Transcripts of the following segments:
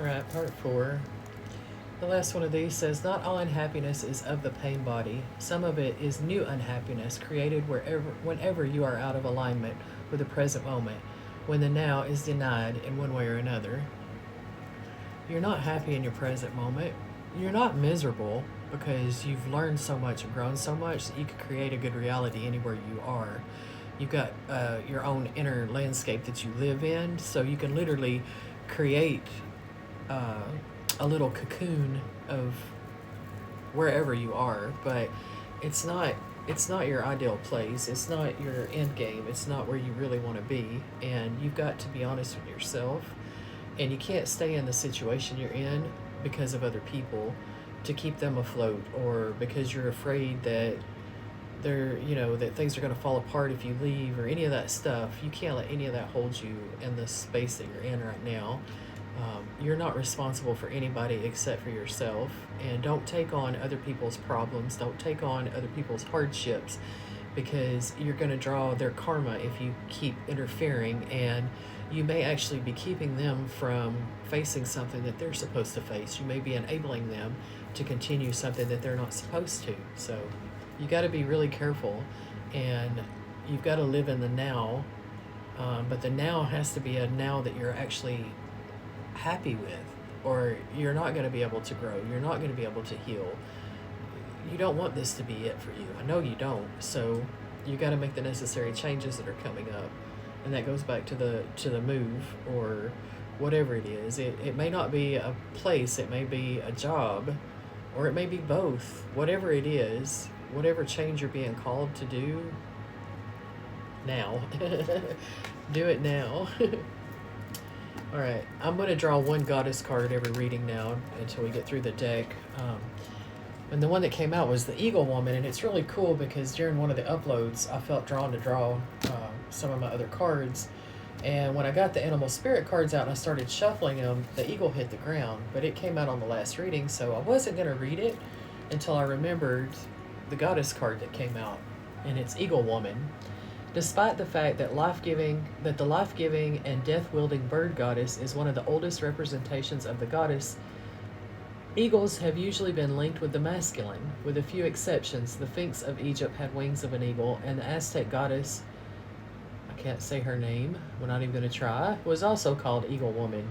All right, part 4. The last one of these says, not all unhappiness is of the pain body. Some of it is new unhappiness created whenever you are out of alignment with the present moment, when the now is denied in one way or another. You're not happy in your present moment. You're not miserable because you've learned so much and grown so much that you can create a good reality anywhere you are. You've got your own inner landscape that you live in, so you can literally create uh, a little cocoon of wherever you are. But it's not your ideal place. It's not your end game. It's not where you really want to be. And you've got to be honest with yourself. And you can't stay in the situation you're in because of other people to keep them afloat, or because you're afraid that that things are going to fall apart if you leave, or any of that stuff. You can't let any of that hold you in the space that you're in right now. You're not responsible for anybody except for yourself. And don't take on other people's problems. Don't take on other people's hardships, because you're going to draw their karma if you keep interfering. And you may actually be keeping them from facing something that they're supposed to face. You may be enabling them to continue something that they're not supposed to. So you got to be really careful, and you've got to live in the now. But the now has to be a now that you're actually happy with, or you're not going to be able to grow. You're not going to be able to heal. You don't want this to be it for you. I know you don't. So you got to make the necessary changes that are coming up. And that goes back to the move, or whatever it is. It may not be a place, it may be a job, or it may be both. Whatever it is, whatever change you're being called to do now, do it now. All right, I'm going to draw one goddess card every reading now until we get through the deck. And the one that came out was the Eagle Woman, and it's really cool because during one of the uploads, I felt drawn to draw some of my other cards. And when I got the Animal Spirit cards out and I started shuffling them, the eagle hit the ground. But it came out on the last reading, so I wasn't going to read it until I remembered the goddess card that came out, and it's Eagle Woman. Despite the fact that the life-giving and death-wielding bird goddess is one of the oldest representations of the goddess, eagles have usually been linked with the masculine. With a few exceptions, the Sphinx of Egypt had wings of an eagle, and the Aztec goddess, I can't say her name, we're not even going to try, was also called Eagle Woman.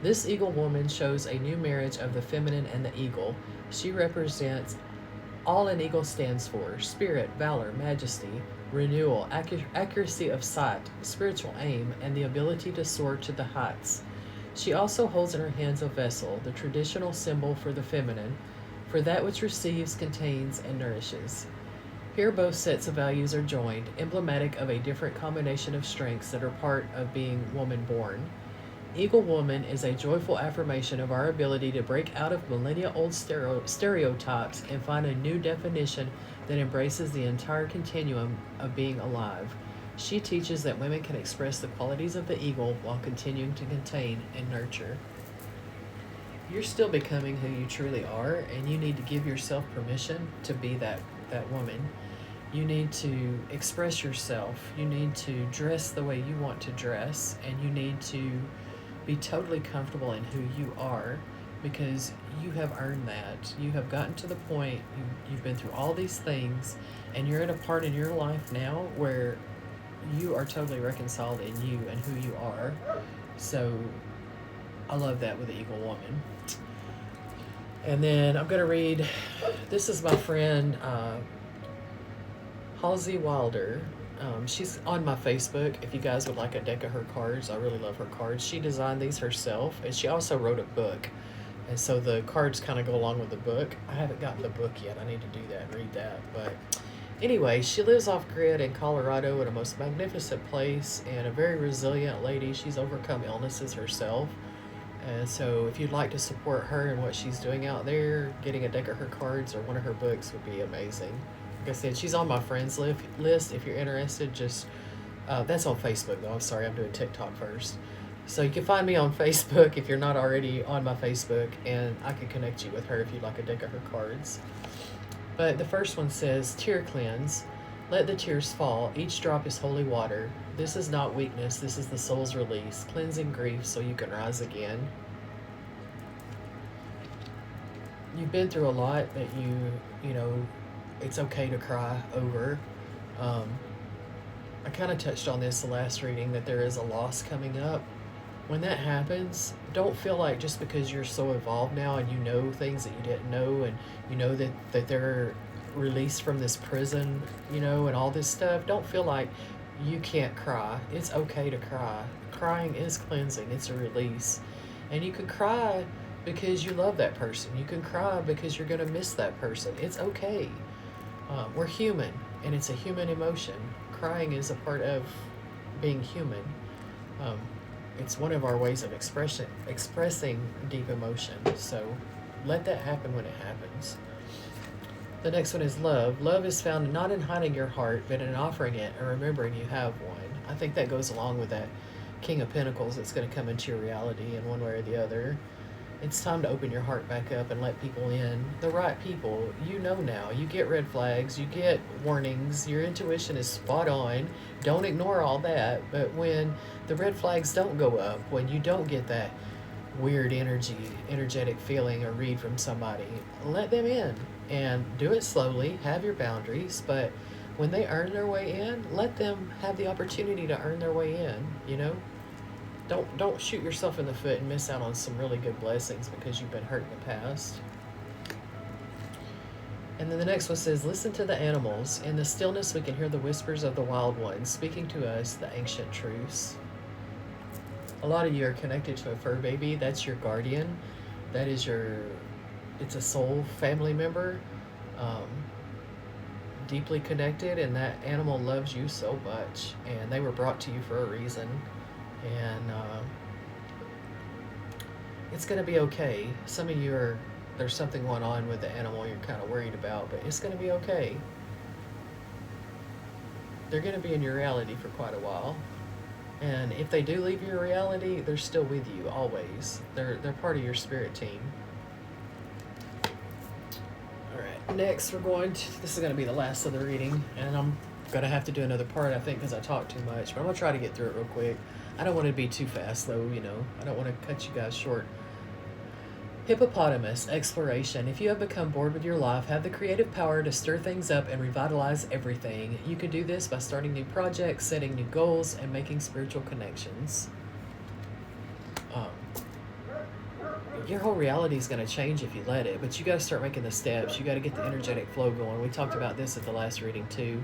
This Eagle Woman shows a new marriage of the feminine and the eagle. She represents all an eagle stands for: spirit, valor, majesty, renewal, accuracy of sight, spiritual aim, and the ability to soar to the heights. She also holds in her hands a vessel, the traditional symbol for the feminine, for that which receives, contains, and nourishes. Here both sets of values are joined, emblematic of a different combination of strengths that are part of being woman-born. Eagle Woman is a joyful affirmation of our ability to break out of millennia-old stereotypes and find a new definition that embraces the entire continuum of being alive. She teaches that women can express the qualities of the eagle while continuing to contain and nurture. You're still becoming who you truly are, and you need to give yourself permission to be that woman. You need to express yourself. You need to dress the way you want to dress, and you need to be totally comfortable in who you are, because you have earned that. You have gotten to the point, you've been through all these things, and you're at a part in your life now where you are totally reconciled in you and who you are. So I love that with the Eagle Woman. And then I'm going to read, this is my friend Halsey Wilder. She's on my Facebook. If you guys would like a deck of her cards, I really love her cards. She designed these herself, and she also wrote a book. And so the cards kind of go along with the book. I haven't gotten the book yet. I need to do that and read that. But anyway, she lives off-grid in Colorado in a most magnificent place, and a very resilient lady. She's overcome illnesses herself. And so if you'd like to support her and what she's doing out there, getting a deck of her cards or one of her books would be amazing. Like I said, she's on my friends list. If you're interested, just that's on Facebook though. I'm sorry, I'm doing TikTok first. So you can find me on Facebook if you're not already on my Facebook, and I can connect you with her if you'd like a deck of her cards. But the first one says, Tear Cleanse. Let the tears fall. Each drop is holy water. This is not weakness. This is the soul's release, cleansing grief so you can rise again. you've been through a lot that you know, it's okay to cry over. Um, I kind of touched on this the last reading that there is a loss coming up. When that happens, don't feel like just because you're so evolved now and you know things that you didn't know, and you know that they're released from this prison, you know, and all this stuff, don't feel like you can't cry. It's okay to cry. Crying is cleansing, it's a release. And you can cry because you love that person. You can cry because you're going to miss that person. It's okay. We're human, and it's a human emotion. Crying is a part of being human. Um, it's one of our ways of expressing deep emotion. So let that happen when it happens. The next one is love. Love is found not in hiding your heart, but in offering it and remembering you have one. I think that goes along with that King of Pentacles that's going to come into your reality in one way or the other. It's time to open your heart back up and let people in. The right people. You know now. You get red flags. You get warnings. Your intuition is spot on. Don't ignore all that. But when the red flags don't go up, when you don't get that weird energetic feeling or read from somebody, let them in. And do it slowly. Have your boundaries. But when they earn their way in, let them have the opportunity to earn their way in, you know? Don't shoot yourself in the foot and miss out on some really good blessings because you've been hurt in the past. And then the next one says, listen to the animals. In the stillness we can hear the whispers of the wild ones speaking to us the ancient truths. A lot of you are connected to a fur baby. That's your guardian. That is it's a soul family member. Deeply connected, and that animal loves you so much. And they were brought to you for a reason. And it's going to be okay. Some of you there's something going on with the animal you're kind of worried about, but it's going to be okay. They're going to be in your reality for quite a while. And if they do leave your reality, they're still with you always. They're part of your spirit team. All right, next this is going to be the last of the reading, and I'm going to have to do another part, I think, because I talk too much, but I'm going to try to get through it real quick. I don't want to be too fast, though, you know. I don't want to cut you guys short. Hippopotamus, exploration. If you have become bored with your life, have the creative power to stir things up and revitalize everything. You can do this by starting new projects, setting new goals, and making spiritual connections. Your whole reality is going to change if you let it, but you got to start making the steps. You got to get the energetic flow going. We talked about this at the last reading, too.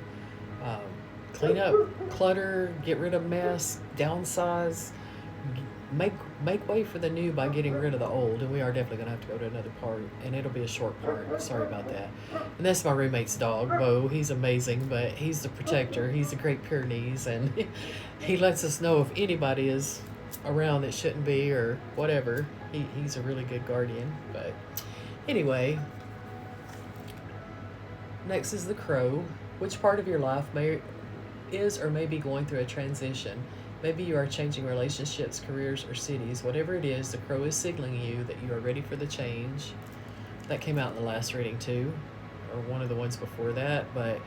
Clean up clutter, get rid of mess, downsize, make way for the new by getting rid of the old. And we are definitely going to have to go to another part, and it'll be a short part. Sorry about that. And that's my roommate's dog, Bo. He's amazing, but he's the protector. He's a Great Pyrenees, and he lets us know if anybody is around that shouldn't be or whatever. He's a really good guardian. But anyway, next is the Crow. Which part of your life is or may be going through a transition? Maybe you are changing relationships, careers, or cities. Whatever it is, the Crow is signaling you that you are ready for the change. That came out in the last reading too, or one of the ones before that, but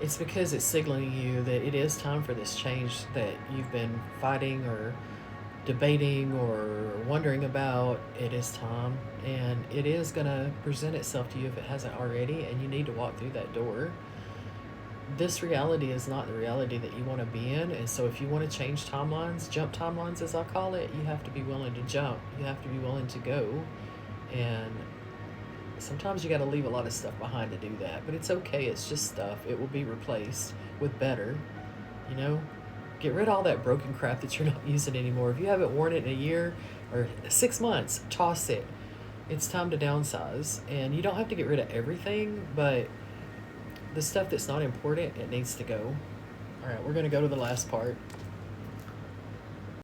it's because it's signaling you that it is time for this change that you've been fighting or debating or wondering about. It is time, and it is going to present itself to you if it hasn't already, and you need to walk through that door. This reality is not the reality that you want to be in, and so if you want to change timelines, jump timelines as I call it, you have to be willing to jump. You have to be willing to go, and sometimes you got to leave a lot of stuff behind to do that, but it's okay. It's just stuff. It will be replaced with better, you know. Get rid of all that broken crap that you're not using anymore. If you haven't worn it in a year or 6 months, toss it. It's time to downsize, and you don't have to get rid of everything, but the stuff that's not important, it needs to go. All right, we're going to go to the last part.